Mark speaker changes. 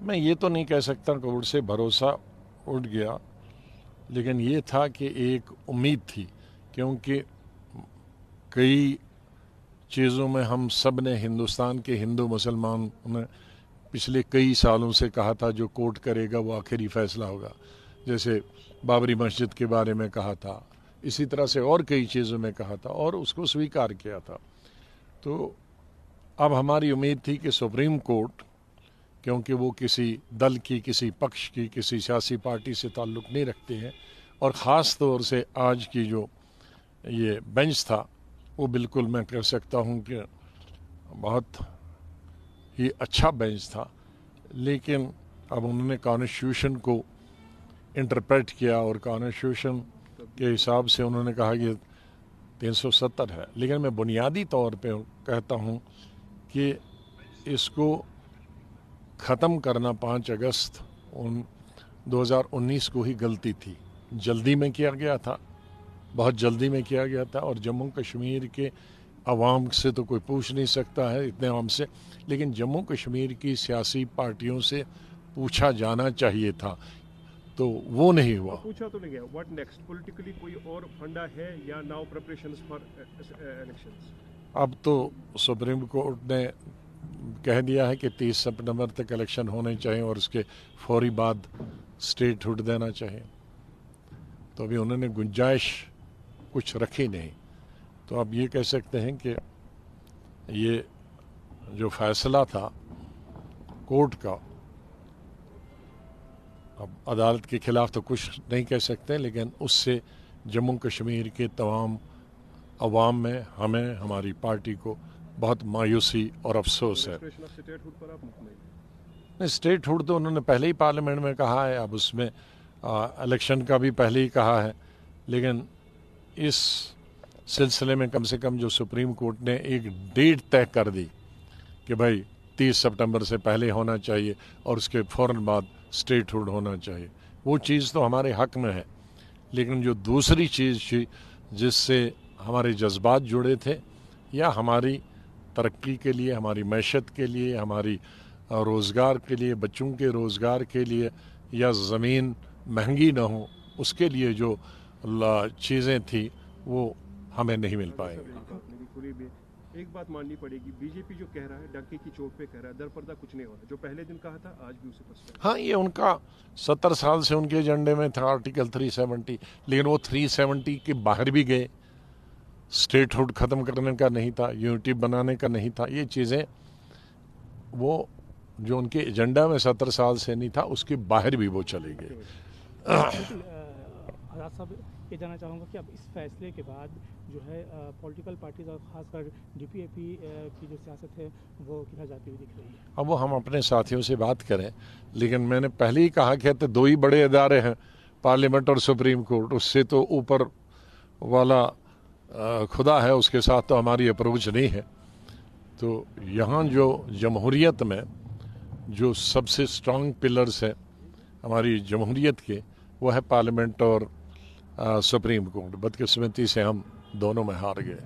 Speaker 1: میں یہ تو نہیں کہہ سکتا کووڈ سے بھروسہ اٹھ گیا، لیکن یہ تھا کہ ایک امید تھی، کیونکہ کئی چیزوں میں ہم سب نے، ہندوستان کے ہندو مسلمان نے پچھلے کئی سالوں سے کہا تھا جو کورٹ کرے گا وہ آخری فیصلہ ہوگا، جیسے بابری مسجد کے بارے میں کہا تھا، اسی طرح سے اور کئی چیزوں میں کہا تھا اور اس کو سویکار کیا تھا۔ تو اب ہماری امید تھی کہ سپریم کورٹ، کیونکہ وہ کسی دل کی، کسی پکش کی، کسی سیاسی پارٹی سے تعلق نہیں رکھتے ہیں، اور خاص طور سے آج کی جو یہ بینچ تھا وہ بالکل میں کہہ سکتا ہوں کہ بہت ہی اچھا بینچ تھا، لیکن اب انہوں نے کانسٹیٹیوشن کو انٹرپریٹ کیا اور کانسٹیٹیوشن کے حساب سے انہوں نے کہا کہ 370 ہے، لیکن میں بنیادی طور پہ کہتا ہوں کہ اس کو ختم کرنا 5 اگست 2019 کو ہی غلطی تھی، جلدی میں کیا گیا تھا، بہت جلدی میں کیا گیا تھا، اور جموں کشمیر کے عوام سے تو کوئی پوچھ نہیں سکتا ہے اتنے عام سے، لیکن جموں کشمیر کی سیاسی پارٹیوں سے پوچھا جانا چاہیے تھا، تو وہ نہیں ہوا۔
Speaker 2: پوچھا تو نہیں گیا۔ What next? پولیٹیکلی کوئی اور فنڈا ہے یا ناؤ پریپریشنز فار الیکشنز؟
Speaker 1: اب تو سپریم کورٹ نے کہہ دیا ہے کہ 30 سپٹمبر تک الیکشن ہونے چاہیے اور اس کے فوری بعد اسٹیٹ ہوڈ دینا چاہیے، تو ابھی انہوں نے گنجائش کچھ رکھی نہیں، تو اب یہ کہہ سکتے ہیں کہ یہ جو فیصلہ تھا کورٹ کا، اب عدالت کے خلاف تو کچھ نہیں کہہ سکتے، لیکن اس سے جموں کشمیر کے تمام عوام میں، ہمیں، ہماری پارٹی کو بہت مایوسی اور افسوس ہے۔ اسٹیٹ ہوڈ تو انہوں نے پہلے ہی پارلیمنٹ میں کہا ہے، اب اس میں الیکشن کا بھی پہلے ہی کہا ہے، لیکن اس سلسلے میں کم سے کم جو سپریم کورٹ نے ایک ڈیٹ طے کر دی کہ بھائی 30 سپٹمبر سے پہلے ہونا چاہیے اور اس کے فوراً بعد اسٹیٹ ہوڈ ہونا چاہیے، وہ چیز تو ہمارے حق میں ہے، لیکن جو دوسری چیز تھی جس سے ہمارے جذبات جڑے تھے، یا ہماری ترقی کے لیے، ہماری معیشت کے لیے، ہماری روزگار کے لیے، بچوں کے روزگار کے لیے، یا زمین مہنگی نہ ہو، اس کے لیے جو چیزیں تھیں وہ ہمیں نہیں مل پائیں گی۔
Speaker 2: ایک بات ماننی پڑے گی، بی جے پی جو کہہ رہا ہے ڈنکے کی چوٹ پہ کہہ رہا ہے، در پردہ کچھ نہیں ہو رہا، جو پہلے دن کہا تھا آج بھی اسے پسند۔
Speaker 1: ہاں، یہ ان کا 70 سال سے ان کے ایجنڈے میں تھا آرٹیکل 370، لیکن وہ 370 کے باہر بھی گئے، اسٹیٹ ہوڈ ختم کرنے کا نہیں تھا، یونٹی بنانے کا نہیں تھا، یہ چیزیں وہ جو ان کے ایجنڈا میں 70 سال سے نہیں تھا اس کے باہر بھی وہ چلے گئے۔
Speaker 3: حضرت صاحب، یہ جاننا چاہوں گا کہ اب اس فیصلے کے بعد جو ہے پولیٹیکل پارٹیز اور خاص کر ڈی پی اے پی کی جو سیاست ہے وہ کدھر جاتی ہوئی دکھ رہی ہے؟
Speaker 1: اب وہ ہم اپنے ساتھیوں سے بات کریں، لیکن میں نے پہلے ہی کہا کہ 2 ہی بڑے ادارے ہیں، پارلیمنٹ اور سپریم کورٹ، اس سے تو اوپر والا خدا ہے، اس کے ساتھ تو ہماری اپروچ نہیں ہے۔ تو یہاں جو جمہوریت میں جو سب سے اسٹرانگ پلرز ہیں ہماری جمہوریت کے، وہ ہے پارلیمنٹ اور سپریم کورٹ، بدقسمتی سے ہم دونوں میں ہار گئے۔